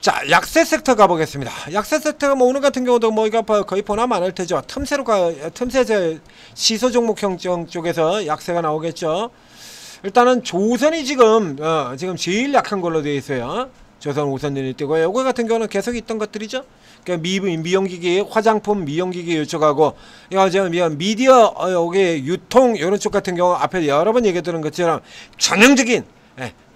자, 약세 섹터 가보겠습니다. 약세 섹터가 뭐 오늘 같은 경우도 뭐 이거 거의 보나마 안 할 테죠. 틈새 시소 종목 형성 쪽에서 약세가 나오겠죠. 일단은 조선이 지금 제일 약한 걸로 되어 있어요. 조선 우선눈이 뜨고, 요거 같은 경우는 계속 있던 것들이죠. 그러니까 미용기기, 화장품, 미용기기 이쪽하고, 이거 지금 미디어, 여기 유통 이런 쪽 같은 경우 앞에 여러 번 얘기 드린 것처럼 전형적인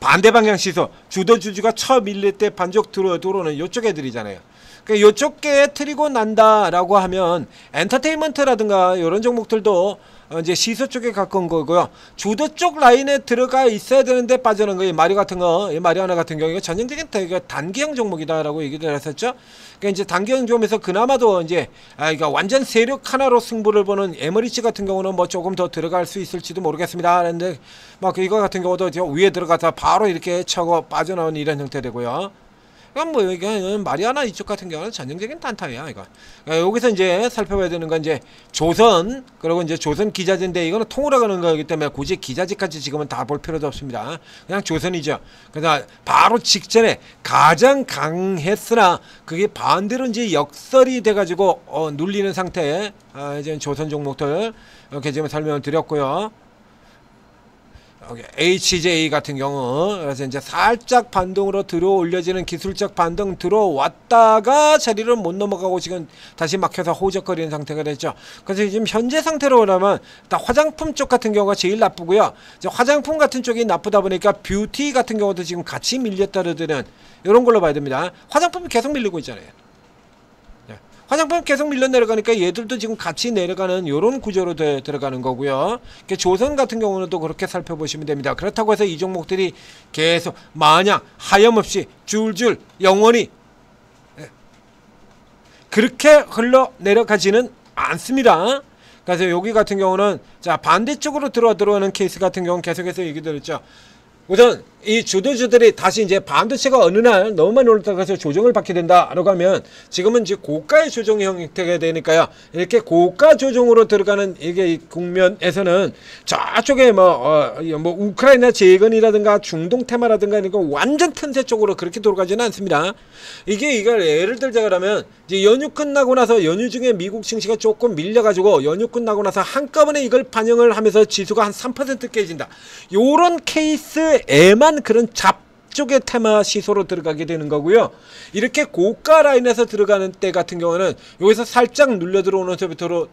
반대 방향 시소, 주도주주가 쳐 밀릴 때 반쪽 들어오는 요쪽 애들이잖아요. 그러니까 요쪽에 트리고 난다라고 하면 엔터테인먼트라든가 이런 종목들도 이제 시소 쪽에 가까운 거고요. 주도 쪽 라인에 들어가 있어야 되는데 빠져나온 거, 이 마리 같은 거, 이 마리아나 같은 경우, 이거 전형적인 단기형 종목이다라고 얘기를 했었죠. 그러니까 이제 단기형 종목에서 그나마도 이제, 그러니까 완전 세력 하나로 승부를 보는 에머리치 같은 경우는 뭐 조금 더 들어갈 수 있을지도 모르겠습니다. 그런데 막 이거 같은 경우도 위에 들어가서 바로 이렇게 쳐고 빠져나오는 이런 형태 되고요. 그럼 뭐 이게 마리아나 이쪽 같은 경우는 전형적인 단타예요, 이거. 그러니까 여기서 이제 살펴봐야 되는 건 이제 조선, 그리고 이제 조선 기자재인데 이거는 통으로 가는 거기 때문에 굳이 기자재까지 지금은 다 볼 필요도 없습니다. 그냥 조선이죠. 그래서 바로 직전에 가장 강했으나 그게 반대로 이제 역설이 돼가지고 눌리는 상태에 이제 조선 종목들 이렇게 지금 설명을 드렸고요. HJ 같은 경우, 그래서 이제 살짝 반동으로 들어 올려지는 기술적 반동 들어왔다가 자리를 못 넘어가고 지금 다시 막혀서 호적거리는 상태가 됐죠. 그래서 지금 현재 상태로 보면 일단 화장품 쪽 같은 경우가 제일 나쁘고요. 이제 화장품 같은 쪽이 나쁘다 보니까 뷰티 같은 경우도 지금 같이 밀렸다르는 이런 걸로 봐야 됩니다. 화장품이 계속 밀리고 있잖아요. 화장품 계속 밀려 내려가니까 얘들도 지금 같이 내려가는 이런 구조로 들어가는 거고요. 조선 같은 경우는 또 그렇게 살펴보시면 됩니다. 그렇다고 해서 이 종목들이 계속 마냥 하염없이 줄줄 영원히 그렇게 흘러 내려가지는 않습니다. 그래서 여기 같은 경우는 자 반대쪽으로 들어오는 케이스 같은 경우는 계속해서 얘기 드렸죠. 우선 이 주도주들이 다시 이제 반도체가 어느 날 너무 많이 올라가서 조정을 받게 된다라고 하면 지금은 이제 고가의 조정 형태가 되니까요. 이렇게 고가 조정으로 들어가는 이게 국면에서는 저쪽에 뭐 우크라이나 재건이라든가 중동 테마라든가 이런 거 완전 틈새 쪽으로 그렇게 돌아가지는 않습니다. 이걸 예를 들자 그러면 이제 연휴 끝나고 나서 연휴 중에 미국 증시가 조금 밀려가지고 연휴 끝나고 나서 한꺼번에 이걸 반영을 하면서 지수가 한 3% 깨진다. 요런 케이스에만 그런 잡쪽의 테마 시소로 들어가게 되는 거고요. 이렇게 고가 라인에서 들어가는 때 같은 경우는 여기서 살짝 눌려 들어오는 데부터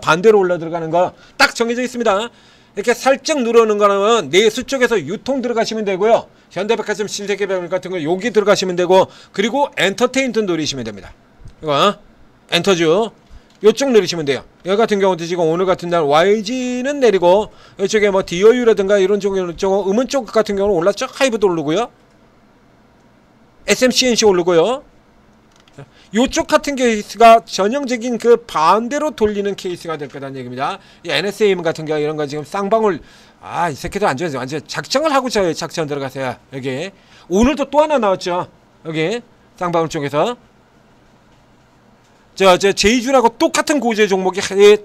반대로 올라 들어가는 거 딱 정해져 있습니다. 이렇게 살짝 누르는 거는 내수 쪽에서 유통 들어가시면 되고요. 현대백화점 신세계백화점 같은 거 여기 들어가시면 되고, 그리고 엔터테인먼트 노리시면 됩니다. 이거 엔터주 요쪽 누르시면 돼요. 여기 같은 경우도 지금 오늘 같은 날 YG는 내리고 이쪽에 뭐 DOU라든가 이런 쪽은 음원 쪽 같은 경우는 올랐죠. 하이브도 오르고요. SMCNC 오르고요. 요쪽 같은 케이스가 전형적인 그 반대로 돌리는 케이스가 될 거다는 얘기입니다. 이 NSAM 같은 경우 이런 거 지금 쌍방울 이 새끼들 완전 작정을 하고 작전 들어가세요. 여기 오늘도 또 하나 나왔죠. 여기 쌍방울 쪽에서 제이주라고 똑같은 고지의 종목이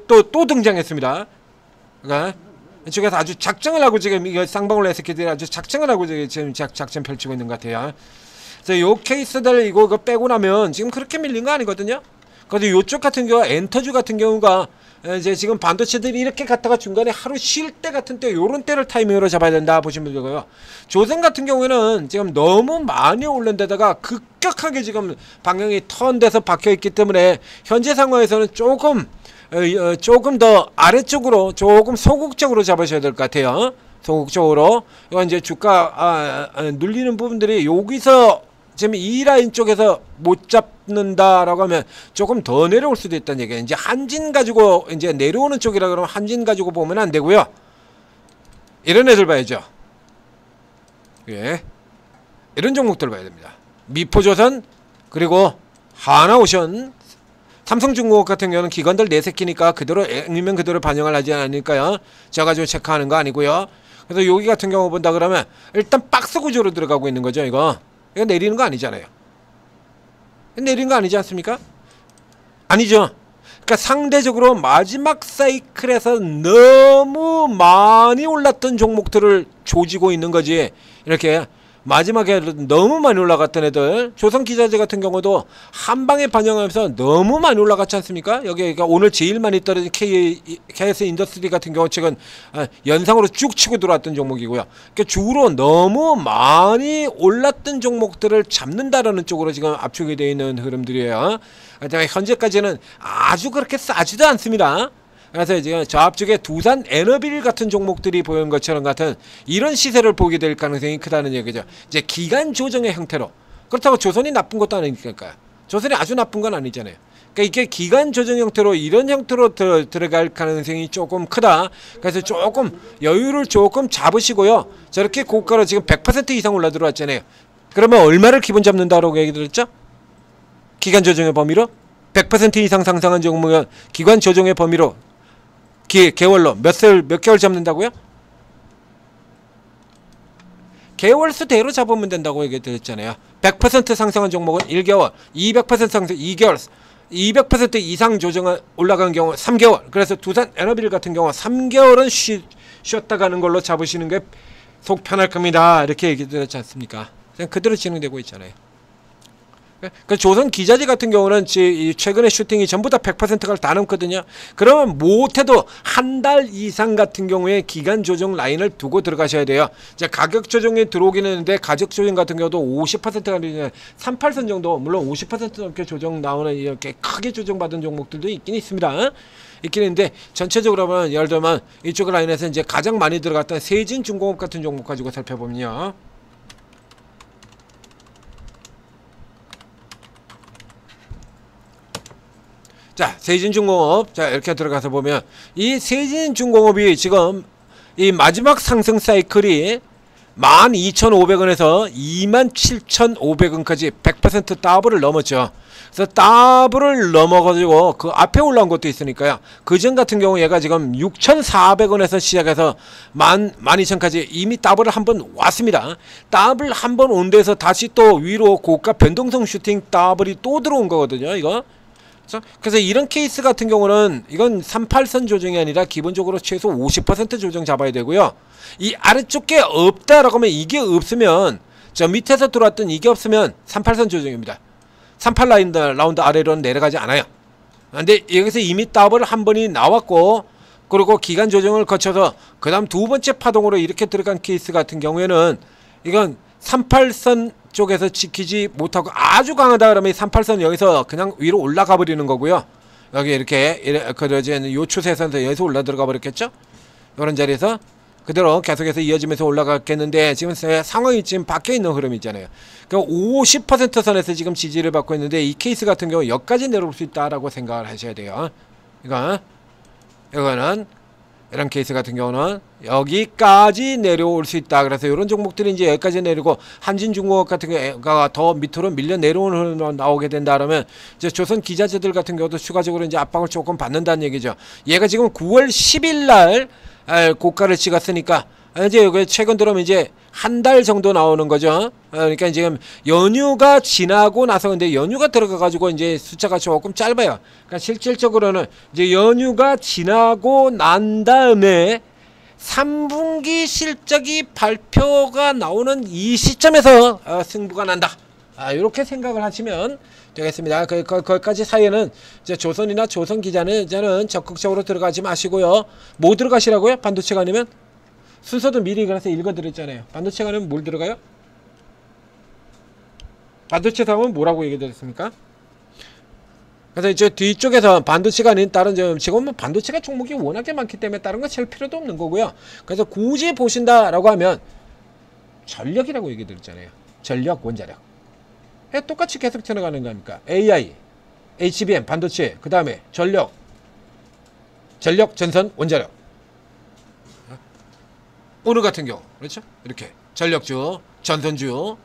또 등장했습니다. 그러니까 이쪽에서 아주 작정을 하고 지금 이거 쌍방울 새끼들이 아주 작정을 하고 지금 작전 펼치고 있는 것 같아요. 그래서 요 케이스들 이거 빼고 나면 지금 그렇게 밀린 거 아니거든요. 그래서 요쪽 같은 경우 엔터주 같은 경우가 이제 지금 반도체들이 이렇게 갔다가 중간에 하루 쉴 때 같은 때 요런 때를 타이밍으로 잡아야 된다 보시면 되고요. 조선 같은 경우에는 지금 너무 많이 오른 데다가 급격하게 지금 방향이 턴돼서 박혀있기 때문에 현재 상황에서는 조금 더 아래쪽으로 조금 소극적으로 잡으셔야 될 것 같아요. 소극적으로. 이건 이제 주가 눌리는 부분들이 여기서 지금 이 라인 쪽에서 못 잡는다라고 하면 조금 더 내려올 수도 있다는 얘기예요. 이제 한진 가지고 이제 내려오는 쪽이라 그러면 한진 가지고 보면 안 되고요. 이런 애들 봐야죠. 예. 이런 종목들 봐야 됩니다. 미포조선, 그리고 하나오션, 삼성중공업 같은 경우는 기관들 네 새끼니까 그대로 액면 그대로 반영을 하지 않으니까요. 제가 가지고 체크하는 거 아니고요. 그래서 여기 같은 경우 본다 그러면 일단 박스 구조로 들어가고 있는 거죠. 이거 내리는 거 아니잖아요. 내리는 거 아니지 않습니까? 아니죠. 그러니까 상대적으로 마지막 사이클에서 너무 많이 올랐던 종목들을 조지고 있는 거지. 이렇게 마지막에 너무 많이 올라갔던 애들, 조선기자재 같은 경우도 한 방에 반영하면서 너무 많이 올라갔지 않습니까? 여기 그러니까 오늘 제일 많이 떨어진 KS 인더스트리 같은 경우 최근 연상으로 쭉 치고 들어왔던 종목이고요. 그러니까 주로 너무 많이 올랐던 종목들을 잡는다라는 쪽으로 지금 압축이 되어 있는 흐름들이에요. 현재까지는 아주 그렇게 싸지도 않습니다. 그래서 지금 저 앞쪽에 두산 에너빌 같은 종목들이 보이는 것처럼 같은 이런 시세를 보게 될 가능성이 크다는 얘기죠. 이제 기간 조정의 형태로. 그렇다고 조선이 나쁜 것도 아니니까요. 조선이 아주 나쁜 건 아니잖아요. 그러니까 이게 기간 조정 형태로 이런 형태로 들어갈 가능성이 조금 크다. 그래서 조금 여유를 조금 잡으시고요. 저렇게 고가로 지금 100% 이상 올라 들어왔잖아요. 그러면 얼마를 기본 잡는다라고 얘기 들었죠? 기간 조정의 범위로 100% 이상 상승한 종목은 기간 조정의 범위로 개월로 몇 개월 잡는다고요? 개월수대로 잡으면 된다고 얘기 드렸잖아요. 100% 상승한 종목은 1개월, 200% 상승 2개월, 200% 이상 조정을 올라간 경우 3개월. 그래서 두산 에너빌 같은 경우 3개월은 쉬었다 가는 걸로 잡으시는 게 속 편할 겁니다. 이렇게 얘기 드렸지 않습니까? 그냥 그대로 진행되고 있잖아요. 그 조선 기자재 같은 경우는 최근에 슈팅이 전부 다 100%가 다 넘거든요. 그러면 못해도 한 달 이상 같은 경우에 기간 조정 라인을 두고 들어가셔야 돼요. 이제 가격 조정이 들어오긴 했는데 가격 조정 같은 경우도 50%가 아니라 38선 정도, 물론 50% 넘게 조정 나오는 이렇게 크게 조정받은 종목들도 있긴 있습니다. 있긴 있는데 전체적으로 보면 예를 들면 이쪽 라인에서 이제 가장 많이 들어갔던 세진중공업 같은 종목 가지고 살펴보면요. 자, 세진중공업. 자, 이렇게 들어가서 보면 이 세진중공업이 지금 이 마지막 상승 사이클이 12,500원에서 27,500원까지 100% 더블을 넘었죠. 그래서 더블을 넘어가지고 그 앞에 올라온 것도 있으니까요. 그전 같은 경우 얘가 지금 6,400원에서 시작해서 12,000까지 이미 더블을 한번 왔습니다. 더블 한번 온 데서 다시 또 위로 고가 변동성 슈팅 더블이 또 들어온 거거든요. 이거. 그래서 이런 케이스 같은 경우는 이건 38선 조정이 아니라 기본적으로 최소 50% 조정 잡아야 되고요. 이 아래쪽 게 없다라고 하면 이게 없으면 저 밑에서 들어왔던 이게 없으면 38선 조정입니다. 38라운드 아래로는 내려가지 않아요. 근데 여기서 이미 더블 한 번이 나왔고 그리고 기간 조정을 거쳐서 그 다음 두 번째 파동으로 이렇게 들어간 케이스 같은 경우에는 이건 38선 쪽에서 지키지 못하고 아주 강하다 그러면 38선 여기서 그냥 위로 올라가 버리는 거고요. 여기 이렇게 그러진 요 추세선에서 여기서 올라 들어가 버렸겠죠. 이런 자리에서 그대로 계속해서 이어지면서 올라갔겠는데 지금 상황이 지금 바뀌어 있는 흐름이잖아요. 그러니까 50% 선에서 지금 지지를 받고 있는데 이 케이스 같은 경우 여기까지 내려올 수 있다라고 생각을 하셔야 돼요. 이거는 이런 케이스 같은 경우는 여기까지 내려올 수 있다. 그래서 이런 종목들이 이제 여기까지 내리고 한진중공업 같은 경우가 더 밑으로 밀려 내려오는 흐름이 나오게 된다 그러면 이제 조선 기자재들 같은 경우도 추가적으로 이제 압박을 조금 받는다는 얘기죠. 얘가 지금 9월 10일 날 고가를 찍었으니까 이제 여기 최근 들어오면 이제 한 달 정도 나오는 거죠. 그러니까 지금 연휴가 지나고 나서 근데 연휴가 들어가가지고 이제 숫자가 조금 짧아요. 그러니까 실질적으로는 이제 연휴가 지나고 난 다음에 3분기 실적이 발표가 나오는 이 시점에서 승부가 난다. 이렇게 생각을 하시면 되겠습니다. 거기까지 사이에는 이제 조선이나 조선 기자는 적극적으로 들어가지 마시고요. 뭐 들어가시라고요? 반도체가 아니면? 순서도 미리 그래서 읽어드렸잖아요. 반도체가 아니면 뭘 들어가요? 반도체 사업은 뭐라고 얘기드렸습니까? 그래서 이제 뒤쪽에서 반도체가 아닌 다른 지금은 반도체가 종목이 워낙에 많기 때문에 다른 거 칠 필요도 없는 거고요. 그래서 굳이 보신다라고 하면 전력이라고 얘기드렸잖아요. 전력, 원자력. 똑같이 계속 들어가는 거니까 AI, HBM, 반도체, 그 다음에 전력, 전선, 원자력. 오늘 같은 경우 그렇죠? 이렇게 전력주, 전선주,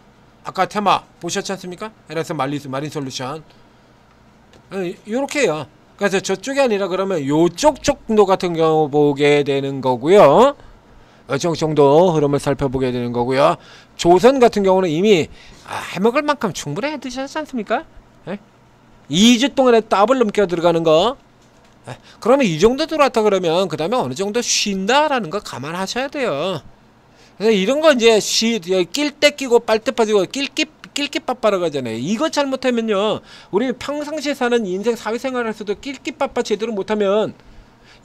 아까 테마 보셨지 않습니까? 그래서 마린 솔루션 이렇게 해요. 그래서 저쪽이 아니라 그러면 요쪽 정도 같은 경우 보게 되는 거고요. 이쪽 정도 흐름을 살펴보게 되는 거고요. 조선 같은 경우는 이미 해먹을 만큼 충분히 해드셨지 않습니까? 2주 동안에 더블 넘겨 들어가는 거. 그러면 이 정도 들어왔다 그러면 그 다음에 어느 정도 쉰다라는 거 감안하셔야 돼요. 그래서 이런 거 이제 낄 때 끼고 빨대 빠지고 낄끼 빠빠라고 하잖아요. 이거 잘못하면요, 우리 평상시에 사는 인생 사회생활에서도 낄끼 빠빠 제대로 못하면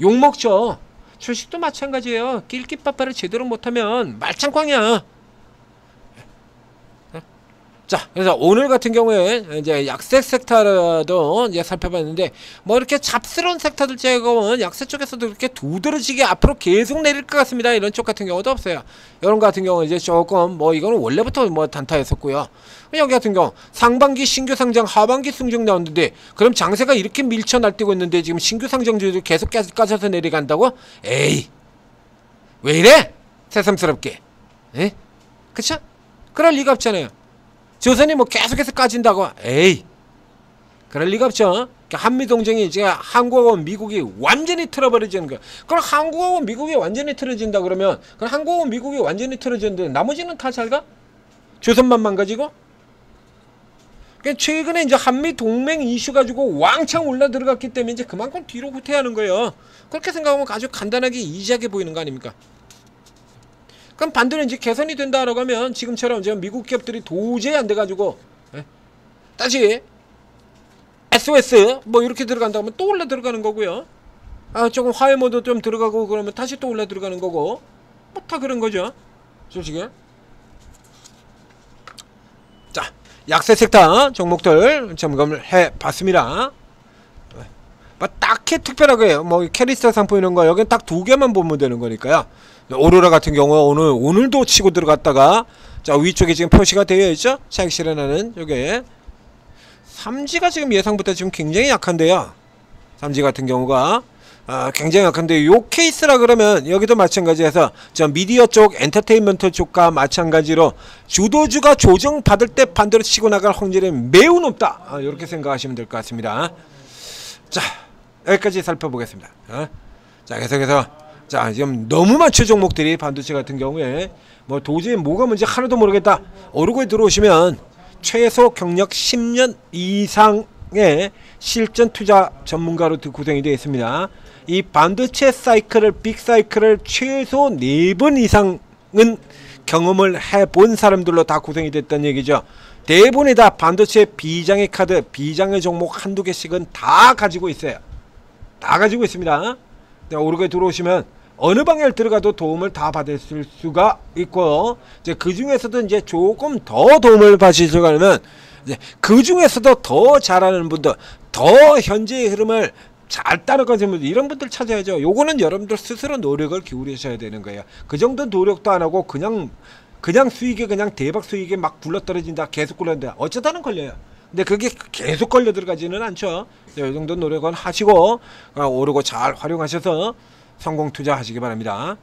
욕먹죠. 주식도 마찬가지예요. 낄끼 빠빠를 제대로 못하면 말짱꽝이야. 자, 그래서 오늘 같은 경우에 이제 약세 섹터도 이제 살펴봤는데, 뭐 이렇게 잡스러운 섹터들 제거는 약세 쪽에서도 이렇게 두드러지게 앞으로 계속 내릴 것 같습니다. 이런 쪽 같은 경우도 없어요. 이런 거 같은 경우는 이제 조금 뭐 이거는 원래부터 뭐 단타였었고요. 여기 같은 경우 상반기 신규 상장, 하반기 승정 나왔는데, 그럼 장세가 이렇게 밀쳐 날뛰고 있는데 지금 신규 상장주도 계속 까져서 내려간다고? 에이, 왜 이래? 새삼스럽게. 에? 그쵸? 그럴 리가 없잖아요. 조선이 뭐 계속해서 까진다고? 에이, 그럴 리가 없죠. 한미동맹이 이제 한국하고 미국이 완전히 틀어버리지는 거. 그럼 한국하고 미국이 완전히 틀어진다 그러면, 그럼 한국하고 미국이 완전히 틀어졌는데 나머지는 다 잘 가? 조선만 망가지고? 그러니까 최근에 이제 한미동맹 이슈 가지고 왕창 올라 들어갔기 때문에 이제 그만큼 뒤로 후퇴하는 거예요. 그렇게 생각하면 아주 간단하게 이지하게 보이는 거 아닙니까? 그럼 반대로 이제 개선이 된다라고 하면 지금처럼 지금 미국 기업들이 도저히 안 돼가지고, 다시 SOS 뭐 이렇게 들어간다 하면 또 올라 들어가는 거고요. 아, 조금 화해 모드 좀 들어가고 그러면 다시 또 올라 들어가는 거고, 뭐 다 그런 거죠, 솔직히. 자, 약세 섹터 종목들 점검을 해봤습니다. 뭐 딱히 특별하게 뭐 캐리스터 상품 이런 거 여기 딱 두 개만 보면 되는 거니까요. 오로라 같은 경우 오늘도 치고 들어갔다가, 자, 위쪽에 지금 표시가 되어 있죠. 차익 실현하는 요게 삼지가 지금 예상보다 지금 굉장히 약한데요. 삼지 같은 경우가 굉장히 약한데, 요 케이스라 그러면 여기도 마찬가지여서 저 미디어 쪽, 엔터테인먼트 쪽과 마찬가지로 주도주가 조정받을 때 반대로 치고 나갈 확률이 매우 높다, 이렇게 생각하시면 될 것 같습니다. 자, 여기까지 살펴보겠습니다. 자, 계속해서, 자, 지금 너무 많죠, 종목들이. 반도체 같은 경우에 뭐 도저히 뭐가 문제 하나도 모르겠다, 오르고에 들어오시면 최소 경력 10년 이상의 실전 투자 전문가로 구성이 되어 있습니다. 이 반도체 사이클을, 빅 사이클을 최소 4번 이상은 경험을 해본 사람들로 다 구성이 됐다는 얘기죠. 대부분이 다 반도체 비장의 카드, 비장의 종목 한두 개씩은 다 가지고 있어요. 다 가지고 있습니다. 오르게 들어오시면 어느 방향을 들어가도 도움을 다 받을 수가 있고, 이제 그 중에서도 이제 조금 더 도움을 받으시려고 하면, 이제 그 중에서도 더 잘하는 분들, 더 현재의 흐름을 잘 따라가시는 분들, 이런 분들 찾아야죠. 요거는 여러분들 스스로 노력을 기울이셔야 되는 거예요. 그 정도 노력도 안 하고 그냥 수익이 그냥 대박 수익이 막 굴러떨어진다, 계속 굴러떨어진다, 어쩌다는 걸려요. 근데 그게 계속 걸려 들어가지는 않죠. 이 정도 노력은 하시고 오르고 잘 활용하셔서 성공 투자하시기 바랍니다.